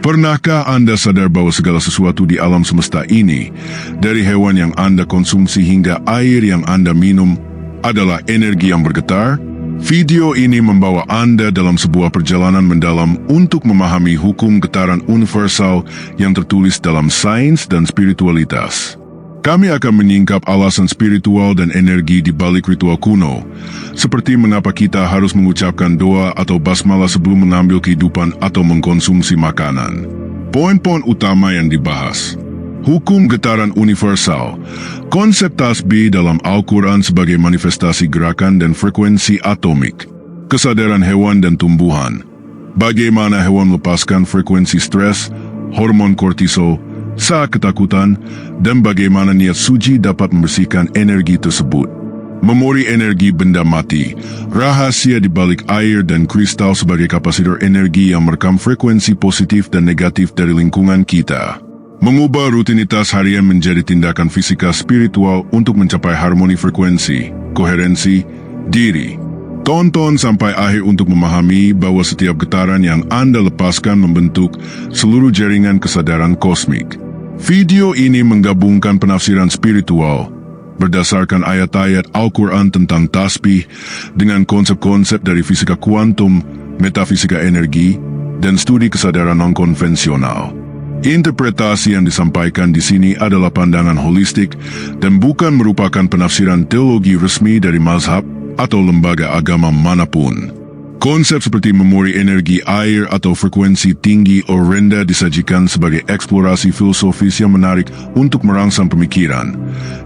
Pernahkah Anda sadar bahwa segala sesuatu di alam semesta ini, dari hewan yang Anda konsumsi hingga air yang Anda minum, adalah energi yang bergetar? Video ini membawa Anda dalam sebuah perjalanan mendalam untuk memahami hukum getaran universal yang tertulis dalam sains dan spiritualitas. Kami akan menyingkap alasan spiritual dan energi di balik ritual kuno, seperti mengapa kita harus mengucapkan doa atau basmalah sebelum mengambil kehidupan atau mengkonsumsi makanan. Poin-poin utama yang dibahas. Hukum getaran universal. Konsep tasbih dalam Al-Quran sebagai manifestasi gerakan dan frekuensi atomik. Kesadaran hewan dan tumbuhan. Bagaimana hewan melepaskan frekuensi stres, hormon kortisol, saat ketakutan, dan bagaimana niat suci dapat membersihkan energi tersebut. Memori energi benda mati, rahasia di balik air dan kristal sebagai kapasitor energi yang merekam frekuensi positif dan negatif dari lingkungan kita. Mengubah rutinitas harian menjadi tindakan fisika spiritual untuk mencapai harmoni frekuensi, koherensi, diri. Tonton sampai akhir untuk memahami bahwa setiap getaran yang Anda lepaskan membentuk seluruh jaringan kesadaran kosmik. Video ini menggabungkan penafsiran spiritual berdasarkan ayat-ayat Al-Quran tentang tasbih dengan konsep-konsep dari fisika kuantum, metafisika energi, dan studi kesadaran non-konvensional. Interpretasi yang disampaikan di sini adalah pandangan holistik dan bukan merupakan penafsiran teologi resmi dari mazhab atau lembaga agama manapun. Konsep seperti memori energi air atau frekuensi tinggi atau rendah disajikan sebagai eksplorasi filosofis yang menarik untuk merangsang pemikiran,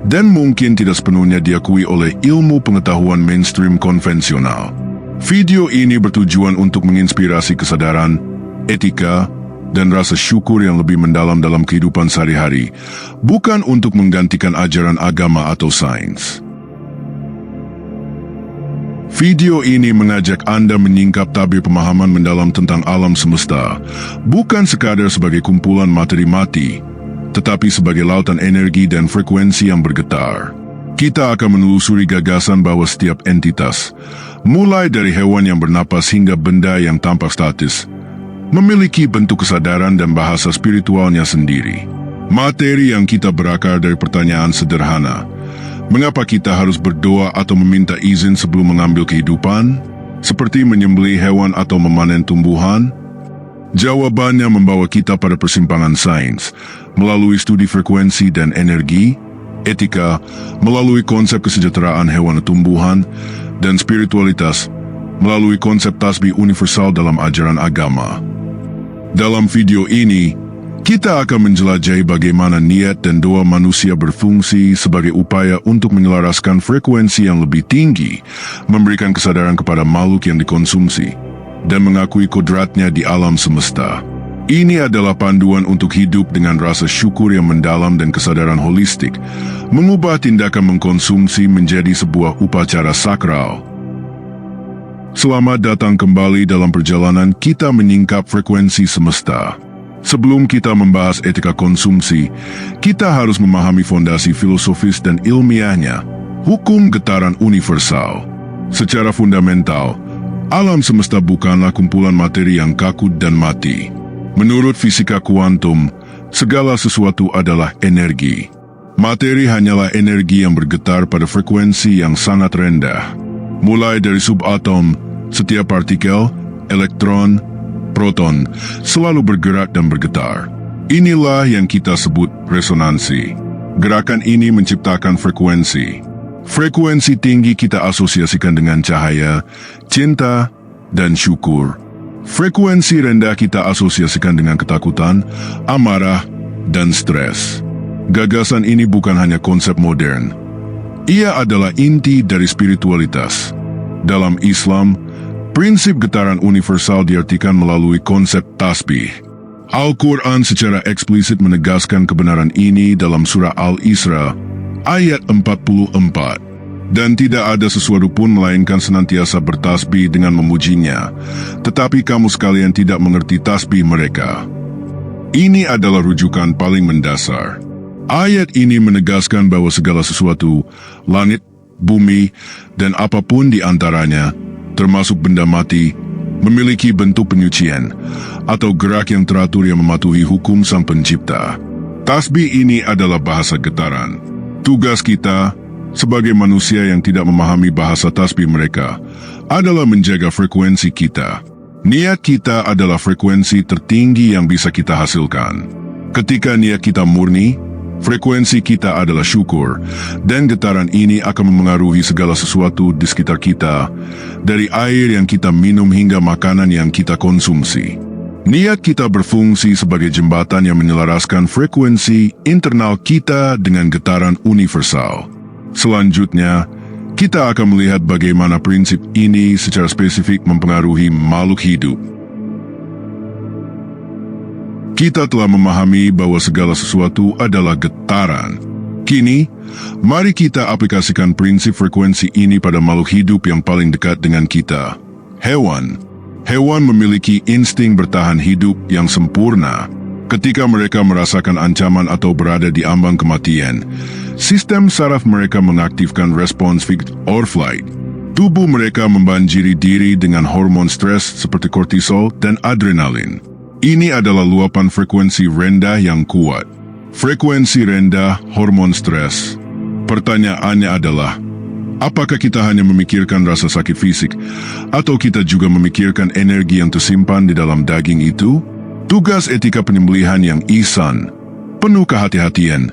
dan mungkin tidak sepenuhnya diakui oleh ilmu pengetahuan mainstream konvensional. Video ini bertujuan untuk menginspirasi kesadaran, etika, dan rasa syukur yang lebih mendalam dalam kehidupan sehari-hari, bukan untuk menggantikan ajaran agama atau sains. Video ini mengajak Anda menyingkap tabir pemahaman mendalam tentang alam semesta, bukan sekadar sebagai kumpulan materi mati, tetapi sebagai lautan energi dan frekuensi yang bergetar. Kita akan menelusuri gagasan bahwa setiap entitas, mulai dari hewan yang bernapas hingga benda yang tampak statis, memiliki bentuk kesadaran dan bahasa spiritualnya sendiri. Materi yang kita berakar dari pertanyaan sederhana. Mengapa kita harus berdoa atau meminta izin sebelum mengambil kehidupan? Seperti menyembelih hewan atau memanen tumbuhan? Jawabannya membawa kita pada persimpangan sains, melalui studi frekuensi dan energi, etika, melalui konsep kesejahteraan hewan dan tumbuhan, dan spiritualitas, melalui konsep tasbih universal dalam ajaran agama. Dalam video ini, kita akan menjelajahi bagaimana niat dan doa manusia berfungsi sebagai upaya untuk menyelaraskan frekuensi yang lebih tinggi, memberikan kesadaran kepada makhluk yang dikonsumsi, dan mengakui kodratnya di alam semesta. Ini adalah panduan untuk hidup dengan rasa syukur yang mendalam dan kesadaran holistik, mengubah tindakan mengkonsumsi menjadi sebuah upacara sakral. Selamat datang kembali dalam perjalanan kita menyingkap frekuensi semesta. Sebelum kita membahas etika konsumsi, kita harus memahami fondasi filosofis dan ilmiahnya, hukum getaran universal. Secara fundamental, alam semesta bukanlah kumpulan materi yang kaku dan mati. Menurut fisika kuantum, segala sesuatu adalah energi. Materi hanyalah energi yang bergetar pada frekuensi yang sangat rendah. Mulai dari subatom, setiap partikel, elektron, proton selalu bergerak dan bergetar. Inilah yang kita sebut resonansi. Gerakan ini menciptakan frekuensi. Frekuensi tinggi kita asosiasikan dengan cahaya, cinta, dan syukur. Frekuensi rendah kita asosiasikan dengan ketakutan, amarah, dan stres. Gagasan ini bukan hanya konsep modern. Ia adalah inti dari spiritualitas. Dalam Islam, prinsip getaran universal diartikan melalui konsep tasbih. Al-Quran secara eksplisit menegaskan kebenaran ini dalam surah Al-Isra, ayat 44. Dan tidak ada sesuatu pun melainkan senantiasa bertasbih dengan memujinya, tetapi kamu sekalian tidak mengerti tasbih mereka. Ini adalah rujukan paling mendasar. Ayat ini menegaskan bahwa segala sesuatu, langit, bumi, dan apapun di antaranya, termasuk benda mati, memiliki bentuk penyucian, atau gerak yang teratur yang mematuhi hukum Sang Pencipta. Tasbih ini adalah bahasa getaran. Tugas kita, sebagai manusia yang tidak memahami bahasa tasbih mereka, adalah menjaga frekuensi kita. Niat kita adalah frekuensi tertinggi yang bisa kita hasilkan. Ketika niat kita murni, frekuensi kita adalah syukur, dan getaran ini akan memengaruhi segala sesuatu di sekitar kita, dari air yang kita minum hingga makanan yang kita konsumsi. Niat kita berfungsi sebagai jembatan yang menyelaraskan frekuensi internal kita dengan getaran universal. Selanjutnya, kita akan melihat bagaimana prinsip ini secara spesifik mempengaruhi makhluk hidup. Kita telah memahami bahwa segala sesuatu adalah getaran. Kini, mari kita aplikasikan prinsip frekuensi ini pada makhluk hidup yang paling dekat dengan kita, hewan. Hewan memiliki insting bertahan hidup yang sempurna. Ketika mereka merasakan ancaman atau berada di ambang kematian, sistem saraf mereka mengaktifkan respons fight or flight. Tubuh mereka membanjiri diri dengan hormon stres seperti kortisol dan adrenalin. Ini adalah luapan frekuensi rendah yang kuat. Frekuensi rendah, hormon stres. Pertanyaannya adalah, apakah kita hanya memikirkan rasa sakit fisik, atau kita juga memikirkan energi yang tersimpan di dalam daging itu? Tugas etika penyembelihan yang ihsan, penuh kehati-hatian,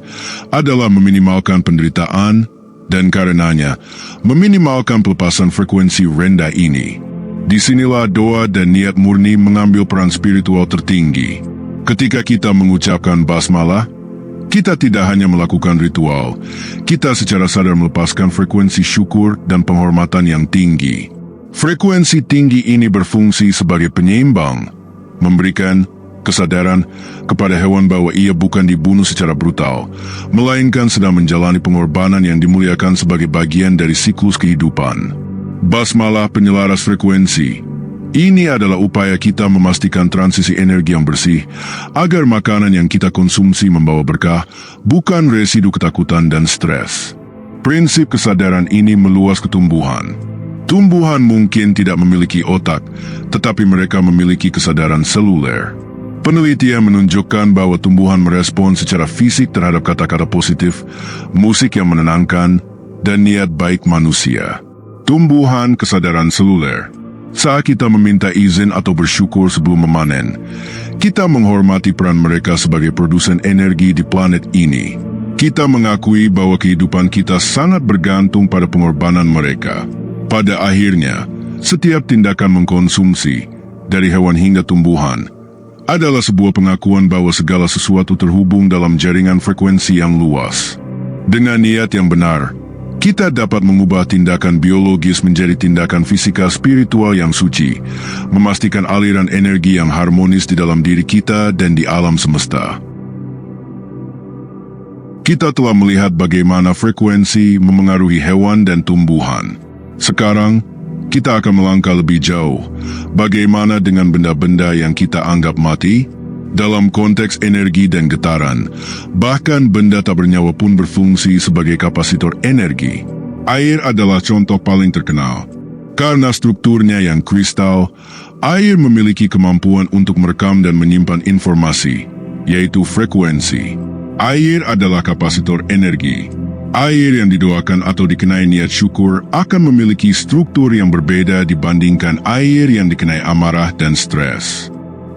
adalah meminimalkan penderitaan, dan karenanya, meminimalkan pelepasan frekuensi rendah ini. Disinilah doa dan niat murni mengambil peran spiritual tertinggi. Ketika kita mengucapkan basmalah, kita tidak hanya melakukan ritual, kita secara sadar melepaskan frekuensi syukur dan penghormatan yang tinggi. Frekuensi tinggi ini berfungsi sebagai penyeimbang, memberikan kesadaran kepada hewan bahwa ia bukan dibunuh secara brutal, melainkan sedang menjalani pengorbanan yang dimuliakan sebagai bagian dari siklus kehidupan. Basmalah penyelaras frekuensi. Ini adalah upaya kita memastikan transisi energi yang bersih, agar makanan yang kita konsumsi membawa berkah, bukan residu ketakutan dan stres. Prinsip kesadaran ini meluas ke tumbuhan. Tumbuhan mungkin tidak memiliki otak, tetapi mereka memiliki kesadaran seluler. Penelitian menunjukkan bahwa tumbuhan merespon secara fisik terhadap kata-kata positif, musik yang menenangkan, dan niat baik manusia. Tumbuhan kesadaran seluler. Saat kita meminta izin atau bersyukur sebelum memanen, kita menghormati peran mereka sebagai produsen energi di planet ini. Kita mengakui bahwa kehidupan kita sangat bergantung pada pengorbanan mereka. Pada akhirnya, setiap tindakan mengkonsumsi, dari hewan hingga tumbuhan, adalah sebuah pengakuan bahwa segala sesuatu terhubung dalam jaringan frekuensi yang luas. Dengan niat yang benar, kita dapat mengubah tindakan biologis menjadi tindakan fisika spiritual yang suci, memastikan aliran energi yang harmonis di dalam diri kita dan di alam semesta. Kita telah melihat bagaimana frekuensi memengaruhi hewan dan tumbuhan. Sekarang, kita akan melangkah lebih jauh. Bagaimana dengan benda-benda yang kita anggap mati? Dalam konteks energi dan getaran, bahkan benda tak bernyawa pun berfungsi sebagai kapasitor energi. Air adalah contoh paling terkenal. Karena strukturnya yang kristal, air memiliki kemampuan untuk merekam dan menyimpan informasi, yaitu frekuensi. Air adalah kapasitor energi. Air yang didoakan atau dikenai niat syukur akan memiliki struktur yang berbeda dibandingkan air yang dikenai amarah dan stres.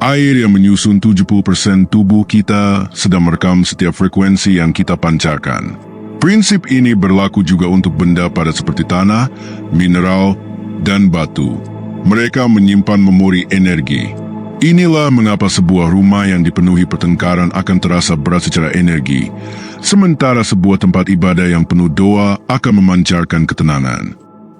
Air yang menyusun 70% tubuh kita sedang merekam setiap frekuensi yang kita pancarkan. Prinsip ini berlaku juga untuk benda padat seperti tanah, mineral, dan batu. Mereka menyimpan memori energi. Inilah mengapa sebuah rumah yang dipenuhi pertengkaran akan terasa berat secara energi, sementara sebuah tempat ibadah yang penuh doa akan memancarkan ketenangan.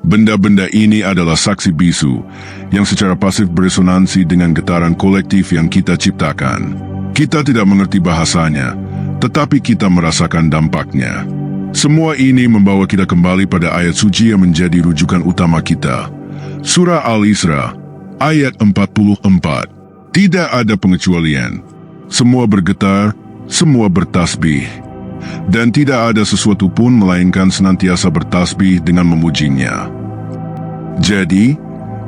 Benda-benda ini adalah saksi bisu yang secara pasif beresonansi dengan getaran kolektif yang kita ciptakan. Kita tidak mengerti bahasanya, tetapi kita merasakan dampaknya. Semua ini membawa kita kembali pada ayat suci yang menjadi rujukan utama kita. Surah Al-Isra, ayat 44. Tidak ada pengecualian. Semua bergetar, semua bertasbih. Dan tidak ada sesuatu pun melainkan senantiasa bertasbih dengan memujinya. Jadi,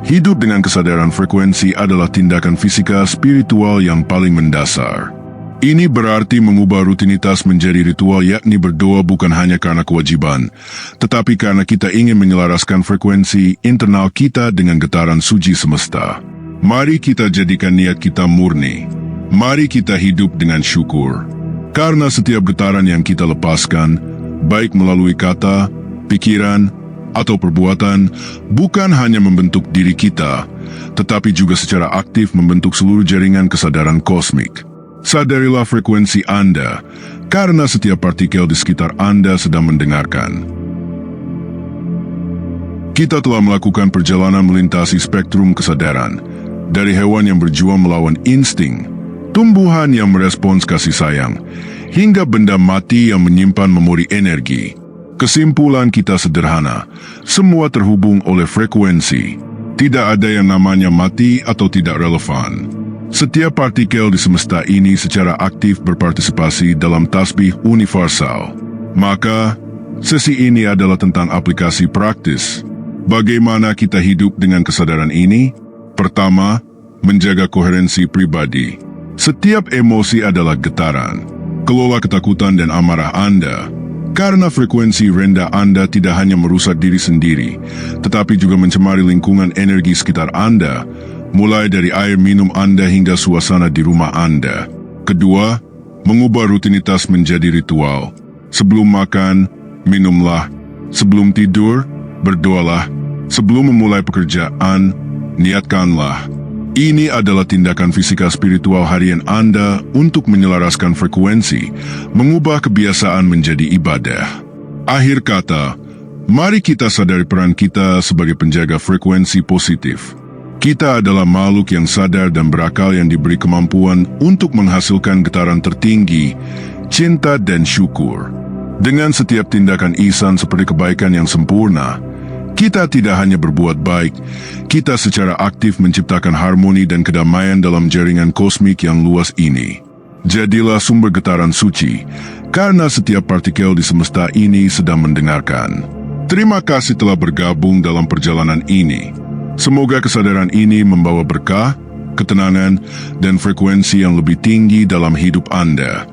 Hidup dengan kesadaran frekuensi adalah tindakan fisika spiritual yang paling mendasar. Ini berarti mengubah rutinitas menjadi ritual, yakni berdoa bukan hanya karena kewajiban, tetapi karena kita ingin menyelaraskan frekuensi internal kita dengan getaran suci semesta. Mari kita jadikan niat kita murni. Mari kita hidup dengan syukur. Karena setiap getaran yang kita lepaskan, baik melalui kata, pikiran, atau perbuatan, bukan hanya membentuk diri kita, tetapi juga secara aktif membentuk seluruh jaringan kesadaran kosmik. Sadarilah frekuensi Anda, karena setiap partikel di sekitar Anda sedang mendengarkan. Kita telah melakukan perjalanan melintasi spektrum kesadaran, dari hewan yang berjuang melawan insting, tumbuhan yang merespons kasih sayang, hingga benda mati yang menyimpan memori energi. Kesimpulan kita sederhana, semua terhubung oleh frekuensi. Tidak ada yang namanya mati atau tidak relevan. Setiap partikel di semesta ini secara aktif berpartisipasi dalam tasbih universal. Maka, sesi ini adalah tentang aplikasi praktis. Bagaimana kita hidup dengan kesadaran ini? Pertama, menjaga koherensi pribadi. Setiap emosi adalah getaran. Kelola ketakutan dan amarah Anda. Karena frekuensi rendah Anda tidak hanya merusak diri sendiri, tetapi juga mencemari lingkungan energi sekitar Anda, mulai dari air minum Anda hingga suasana di rumah Anda. Kedua, mengubah rutinitas menjadi ritual. Sebelum makan, minumlah. Sebelum tidur, berdoalah. Sebelum memulai pekerjaan, niatkanlah. Ini adalah tindakan fisika spiritual harian Anda untuk menyelaraskan frekuensi, mengubah kebiasaan menjadi ibadah. Akhir kata, mari kita sadari peran kita sebagai penjaga frekuensi positif. Kita adalah makhluk yang sadar dan berakal yang diberi kemampuan untuk menghasilkan getaran tertinggi, cinta dan syukur. Dengan setiap tindakan ihsan seperti kebaikan yang sempurna, kita tidak hanya berbuat baik, kita secara aktif menciptakan harmoni dan kedamaian dalam jaringan kosmik yang luas ini. Jadilah sumber getaran suci, karena setiap partikel di semesta ini sedang mendengarkan. Terima kasih telah bergabung dalam perjalanan ini. Semoga kesadaran ini membawa berkah, ketenangan, dan frekuensi yang lebih tinggi dalam hidup Anda.